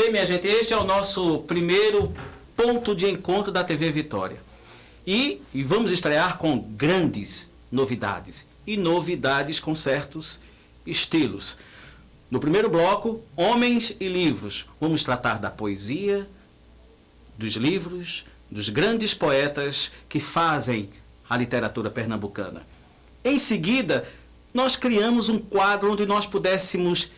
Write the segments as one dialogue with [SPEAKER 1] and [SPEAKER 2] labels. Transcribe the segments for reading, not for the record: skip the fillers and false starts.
[SPEAKER 1] bem, minha gente, este é o nosso primeiro ponto de encontro da TV Vitória. E vamos estrear com grandes novidades. E novidades com certos estilos. No primeiro bloco, Homens e Livros. Vamos tratar da poesia, dos livros, dos grandes poetas que fazem a literatura pernambucana. Em seguida, nós criamos um quadro onde nós pudéssemos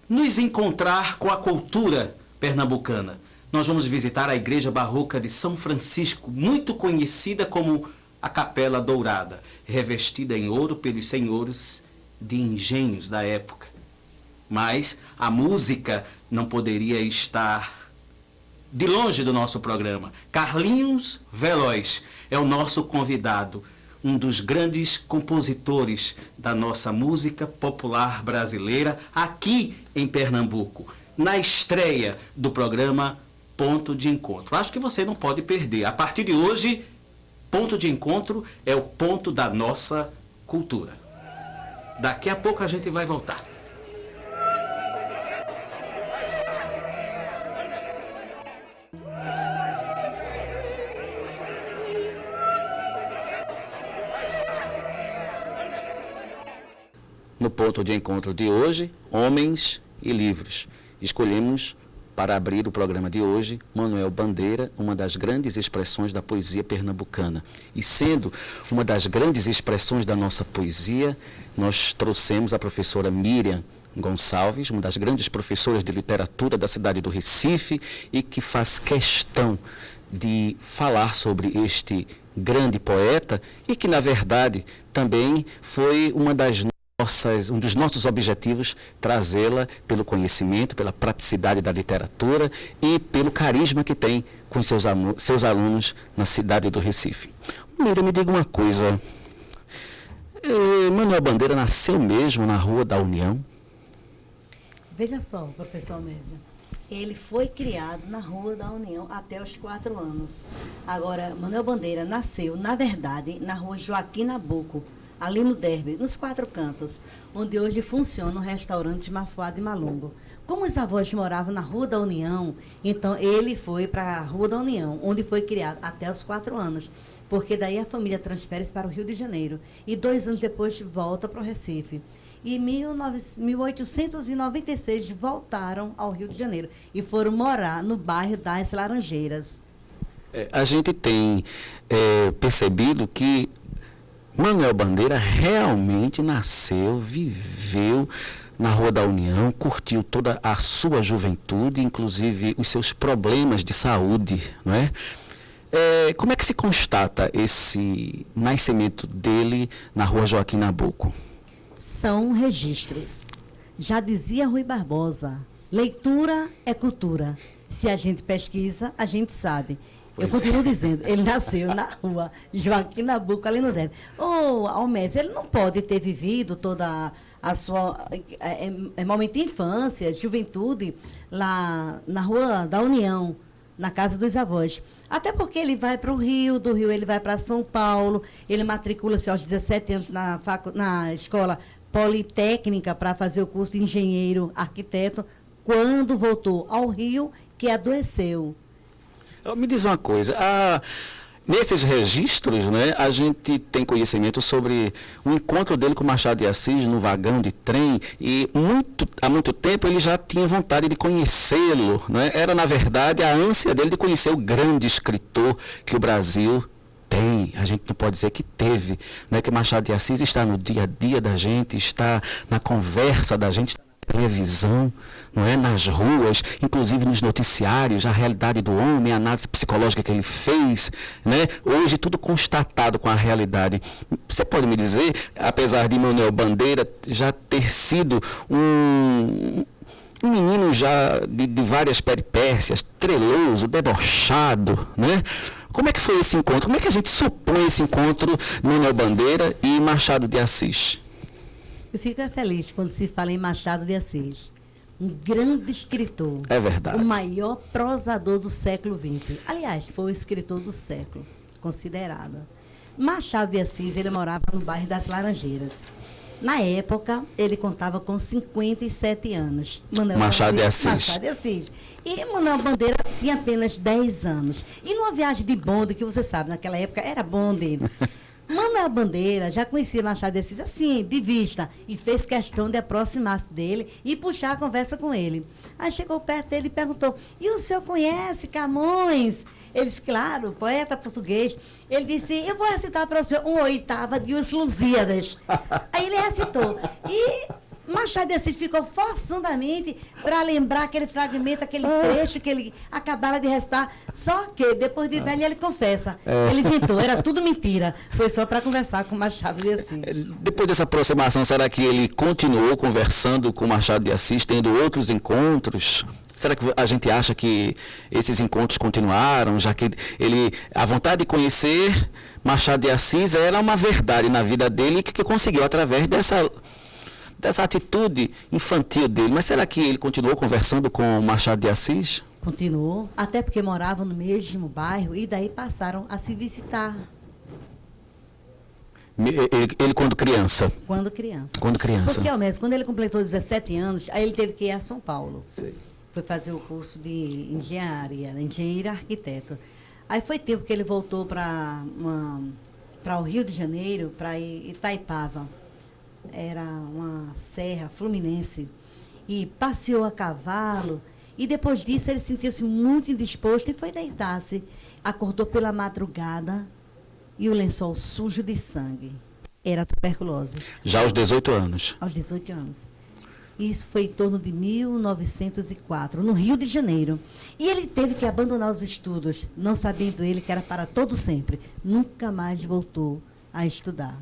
[SPEAKER 1] nos encontrar com a cultura pernambucana. Nós vamos visitar a Igreja Barroca de São Francisco, muito conhecida como a Capela Dourada, revestida em ouro pelos senhores de engenhos da época. Mas a música não poderia estar de longe do nosso programa. Carlinhos Veloz é o nosso convidado, um dos grandes compositores da nossa música popular brasileira aqui em Pernambuco, na estreia do programa Ponto de Encontro. Acho que você não pode perder. A partir de hoje, Ponto de Encontro é o ponto da nossa cultura. Daqui a pouco a gente vai voltar. No ponto de encontro de hoje, Homens e Livros. Escolhemos, para abrir o programa de hoje, Manuel Bandeira, uma das grandes expressões da poesia pernambucana. E sendo uma das grandes expressões da nossa poesia, nós trouxemos a professora Miriam Gonçalves, uma das grandes professoras de literatura da cidade do Recife, e que faz questão de falar sobre este grande poeta e que, na verdade, também foi um dos nossos objetivos, trazê-la pelo conhecimento, pela praticidade da literatura e pelo carisma que tem com seus alunos na cidade do Recife. Miriam, me diga uma coisa. Manuel Bandeira nasceu mesmo na Rua da União?
[SPEAKER 2] Veja só, professor Almésio, ele foi criado na Rua da União até os 4 anos. Agora, Manuel Bandeira nasceu, na verdade, na Rua Joaquim Nabuco, ali no Derby, nos 4 cantos, onde hoje funciona o restaurante Mafuá de Malungo. Como os avós moravam na Rua da União, então ele foi para a Rua da União, onde foi criado até os 4 anos, porque daí a família transfere-se para o Rio de Janeiro. E 2 anos depois volta para o Recife. E em 1896 voltaram ao Rio de Janeiro e foram morar no bairro das Laranjeiras.
[SPEAKER 1] A gente tem percebido que Manuel Bandeira realmente nasceu, viveu na Rua da União, curtiu toda a sua juventude, inclusive os seus problemas de saúde, não é? Como é que se constata esse nascimento dele na Rua Joaquim Nabuco?
[SPEAKER 2] São registros. Já dizia Rui Barbosa, leitura é cultura. Se a gente pesquisa, a gente sabe. Eu continuo dizendo, ele nasceu na Rua Joaquim Nabuco, ali no Deve. Almésio, ele não pode ter vivido toda a sua momento de infância, juventude, lá na Rua da União, na casa dos avós. Até porque ele vai para o Rio, do Rio ele vai para São Paulo, ele matricula-se aos 17 anos na escola politécnica para fazer o curso de engenheiro arquiteto, quando voltou ao Rio, que adoeceu.
[SPEAKER 1] Me diz uma coisa, nesses registros, né, a gente tem conhecimento sobre o encontro dele com Machado de Assis no vagão de trem, e há muito tempo ele já tinha vontade de conhecê-lo, né? Era, na verdade, a ânsia dele de conhecer o grande escritor que o Brasil tem. A gente não pode dizer que teve, né? Que Machado de Assis está no dia a dia da gente, está na conversa da gente, televisão, não é? Nas ruas, inclusive nos noticiários, a realidade do homem, a análise psicológica que ele fez, né? Hoje tudo constatado com a realidade. Você pode me dizer, apesar de Manuel Bandeira já ter sido um menino já de várias peripécias, treloso, debochado, né? Como é que foi esse encontro? Como é que a gente supõe esse encontro de Manuel Bandeira e Machado de Assis?
[SPEAKER 2] Eu fico feliz quando se fala em Machado de Assis. Um grande escritor.
[SPEAKER 1] É verdade.
[SPEAKER 2] O maior prosador do século XX. Aliás, foi o escritor do século, considerado. Machado de Assis, ele morava no bairro das Laranjeiras. Na época, ele contava com 57 anos.
[SPEAKER 1] Machado de Assis.
[SPEAKER 2] Machado de Assis. E Manuel Bandeira tinha apenas 10 anos. E numa viagem de bonde, que você sabe, naquela época era bonde. Manuel Bandeira já conhecia Machado de Assis assim, de vista, e fez questão de aproximar-se dele e puxar a conversa com ele. Aí chegou perto dele e perguntou: e o senhor conhece Camões? Ele disse: claro, poeta português. Ele disse: eu vou recitar para o senhor uma oitava de Os Lusíadas. Aí ele recitou. E Machado de Assis ficou forçadamente para lembrar aquele fragmento, aquele trecho que ele acabara de recitar. Só que, depois de velho, ele confessa. Ele inventou, era tudo mentira. Foi só para conversar com Machado de Assis.
[SPEAKER 1] Depois dessa aproximação, será que ele continuou conversando com Machado de Assis, tendo outros encontros? Será que a gente acha que esses encontros continuaram, já que a vontade de conhecer Machado de Assis era uma verdade na vida dele que conseguiu através dessa atitude infantil dele. Mas será que ele continuou conversando com Machado de Assis?
[SPEAKER 2] Continuou, até porque moravam no mesmo bairro e daí passaram a se visitar.
[SPEAKER 1] Ele quando criança?
[SPEAKER 2] Quando criança.
[SPEAKER 1] Quando criança.
[SPEAKER 2] Porque, ao menos, quando ele completou 17 anos, aí ele teve que ir a São Paulo.
[SPEAKER 1] Sei.
[SPEAKER 2] Foi fazer o curso de engenharia, engenheiro arquiteto. Aí foi tempo que ele voltou para o Rio de Janeiro, para Itaipava. Era uma serra fluminense. E passeou a cavalo. E depois disso ele sentiu-se muito indisposto e foi deitar-se. Acordou pela madrugada e o lençol sujo de sangue. Era tuberculose.
[SPEAKER 1] Já aos 18 anos?
[SPEAKER 2] Aos 18 anos. Isso foi em torno de 1904, no Rio de Janeiro. E ele teve que abandonar os estudos, não sabendo ele que era para todo sempre. Nunca mais voltou a estudar.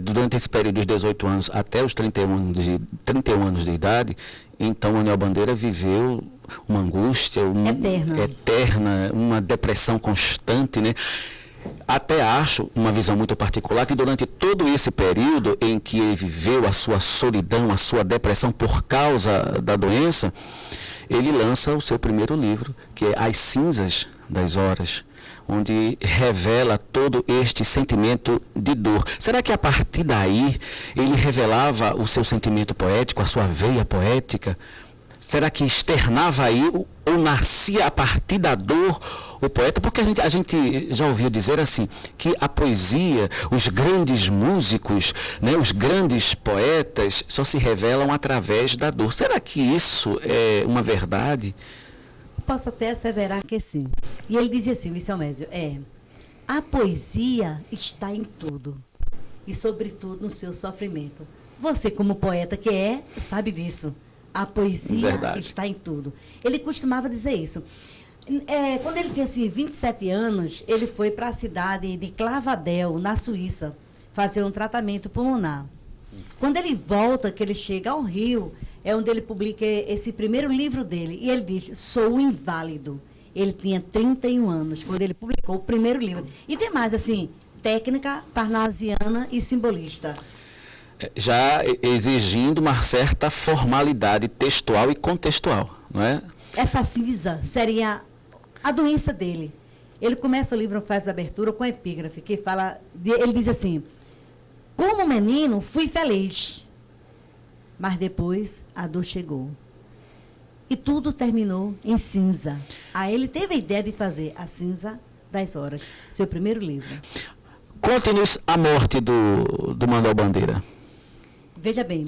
[SPEAKER 1] Durante esse período dos 18 anos até os 31 anos de idade, então Manuel Bandeira viveu uma angústia eterna, uma depressão constante, né? Até acho, uma visão muito particular, que durante todo esse período em que ele viveu a sua solidão, a sua depressão por causa da doença, ele lança o seu primeiro livro, que é As Cinzas das Horas, onde revela todo este sentimento de dor. Será que a partir daí ele revelava o seu sentimento poético, a sua veia poética? Será que externava aí ou nascia a partir da dor o poeta? Porque a gente já ouviu dizer assim, que a poesia, os grandes músicos, né, os grandes poetas só se revelam através da dor. Será que isso é uma verdade?
[SPEAKER 2] Posso até asseverar que sim. E ele dizia assim, Vicêmésio, a poesia está em tudo, e sobretudo no seu sofrimento. Você, como poeta que sabe disso. A poesia está em tudo. Ele costumava dizer isso. Quando ele tinha assim, 27 anos, ele foi para a cidade de Clavadel, na Suíça, fazer um tratamento pulmonar. Quando ele volta, que ele chega ao Rio, é onde ele publica esse primeiro livro dele. E ele diz: sou inválido. Ele tinha 31 anos, quando ele publicou o primeiro livro. E tem mais, assim, técnica parnasiana e simbolista.
[SPEAKER 1] Já exigindo uma certa formalidade textual e contextual, não é?
[SPEAKER 2] Essa cinza seria a doença dele. Ele começa o livro, faz a abertura com a epígrafe, que fala, ele diz assim: como menino, fui feliz, mas depois a dor chegou. E tudo terminou em cinza. Aí ele teve a ideia de fazer A Cinza das Horas, seu primeiro livro.
[SPEAKER 1] Conte-nos a morte do Manuel Bandeira.
[SPEAKER 2] Veja bem,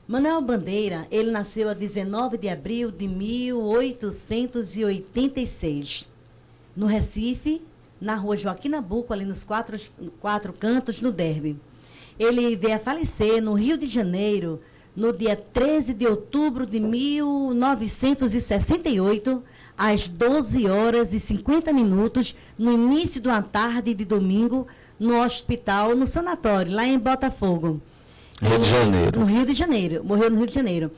[SPEAKER 2] Manuel Bandeira, ele nasceu a 19 de abril de 1886, no Recife, na rua Joaquim Nabuco, ali nos quatro cantos, no Derby. Ele veio a falecer no Rio de Janeiro, no dia 13 de outubro de 1968, às 12 horas e 50 minutos, no início de uma tarde de domingo, no hospital, no sanatório, lá em Botafogo.
[SPEAKER 1] Rio de Janeiro.
[SPEAKER 2] No Rio de Janeiro, morreu no Rio de Janeiro.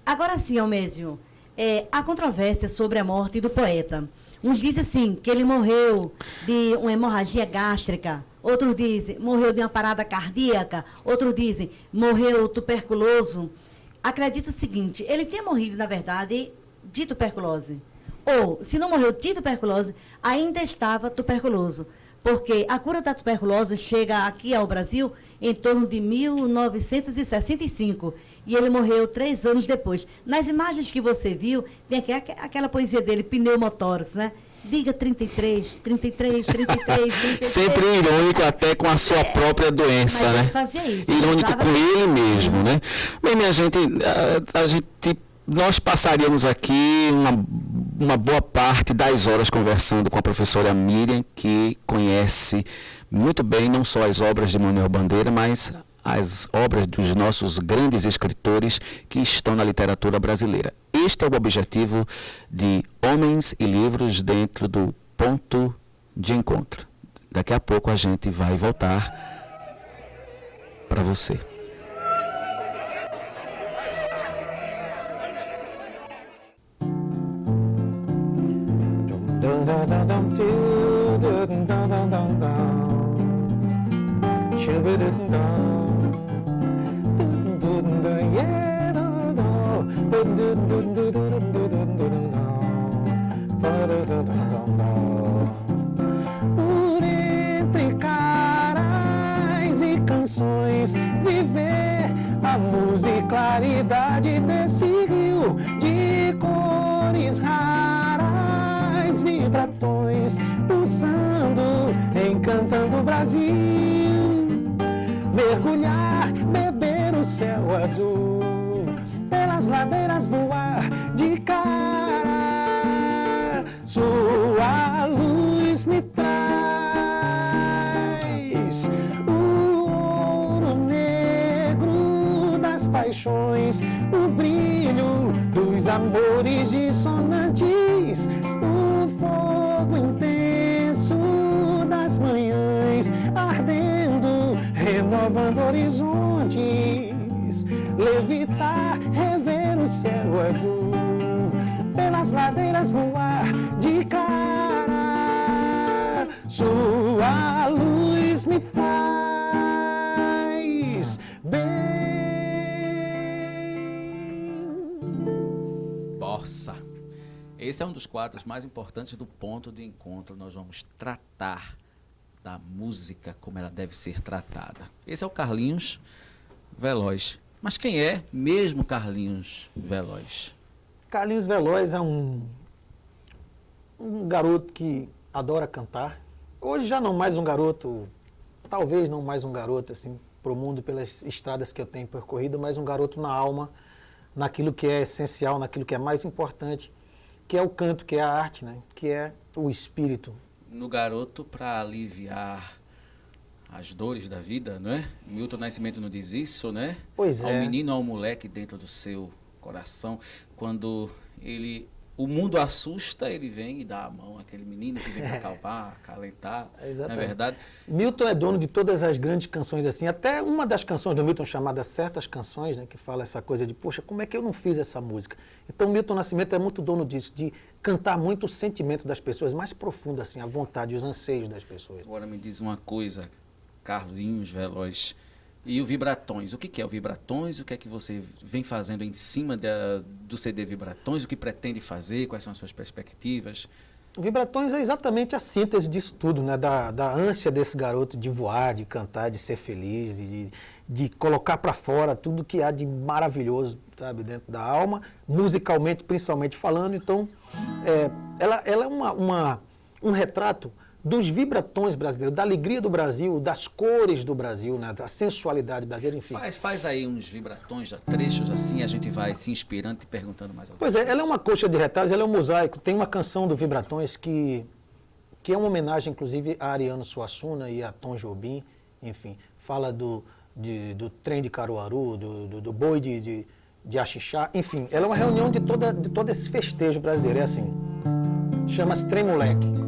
[SPEAKER 2] Agora sim, Almésio, há controvérsia sobre a morte do poeta. Uns dizem assim, que ele morreu de uma hemorragia gástrica, outros dizem, morreu de uma parada cardíaca, outros dizem, morreu tuberculoso. Acredito o seguinte, ele tinha morrido, na verdade, de tuberculose. Ou, se não morreu de tuberculose, ainda estava tuberculoso. Porque a cura da tuberculose chega aqui ao Brasil em torno de 1965. E ele morreu 3 anos depois. Nas imagens que você viu, tem aquela poesia dele, pneumotórax, né? Diga 33, 33, 33, 33.
[SPEAKER 3] Sempre irônico até com a sua própria doença,
[SPEAKER 2] mas
[SPEAKER 3] né?
[SPEAKER 2] ele fazia isso.
[SPEAKER 3] Irônico com ele mesmo, né? Bem, minha gente, nós passaríamos aqui uma boa parte das horas conversando com a professora Miriam, que conhece muito bem não só as obras de Manuel Bandeira, mas as obras dos nossos grandes escritores que estão na literatura brasileira. Este é o objetivo de Homens e Livros dentro do Ponto de Encontro. Daqui a pouco a gente vai voltar para você.
[SPEAKER 4] Por entre caras e canções, viver a musicalidade desse rio de cores raras, vibratões pulsando, encantando o Brasil. Mergulhar, beber o céu azul, pelas ladeiras voar de cara, sua luz me traz o ouro negro das paixões, o brilho dos amores dissonantes, o fogo intenso das manhãs ardendo, renovando horizontes, levitar, rever o céu azul, pelas ladeiras voar de cara, sua luz me faz bem.
[SPEAKER 1] Bossa. Esse é um dos quadros mais importantes do Ponto de Encontro. Nós vamos tratar da música como ela deve ser tratada. Esse é o Carlinhos Veloz. Mas quem é mesmo Carlinhos Veloz?
[SPEAKER 4] Carlinhos Veloz é um garoto que adora cantar. Hoje já não mais um garoto, talvez não mais um garoto assim para o mundo pelas estradas que eu tenho percorrido, mas um garoto na alma, naquilo que é essencial, naquilo que é mais importante, que é o canto, que é a arte, né? Que é o espírito.
[SPEAKER 1] No garoto para aliviar as dores da vida, não é? Milton Nascimento não diz isso, né?
[SPEAKER 4] Pois é.
[SPEAKER 1] Ao menino, ao moleque dentro do seu coração, quando o mundo assusta, ele vem e dá a mão àquele menino que vem para acalmar, acalentar, não é verdade?
[SPEAKER 4] Milton é dono de todas as grandes canções assim, até uma das canções do Milton chamada Certas Canções, né, que fala essa coisa de, poxa, como é que eu não fiz essa música? Então Milton Nascimento é muito dono disso, de cantar muito o sentimento das pessoas, mais profundo assim, a vontade, os anseios das pessoas.
[SPEAKER 1] Agora me diz uma coisa, Carlinhos Veloz, e o Vibratões, o que é o Vibratões? O que é que você vem fazendo em cima do CD Vibratões? O que pretende fazer? Quais são as suas perspectivas?
[SPEAKER 4] O Vibratões é exatamente a síntese disso tudo, né? Da ânsia desse garoto de voar, de cantar, de ser feliz, de colocar para fora tudo que há de maravilhoso, sabe, dentro da alma, musicalmente, principalmente falando. Então, ela é um retrato dos vibratões brasileiros, da alegria do Brasil, das cores do Brasil, né? Da sensualidade brasileira, enfim.
[SPEAKER 1] Faz aí uns vibratões, trechos assim, a gente vai se inspirando e perguntando mais alguma
[SPEAKER 4] coisa. Pois é, ela é uma coxa de retalhos, ela é um mosaico. Tem uma canção do Vibratões que é uma homenagem, inclusive, a Ariano Suassuna e a Tom Jobim, enfim. Fala do trem de Caruaru, do boi de Axixá, enfim. Ela é uma reunião de todo esse festejo brasileiro, é assim. Chama-se Trem Moleque.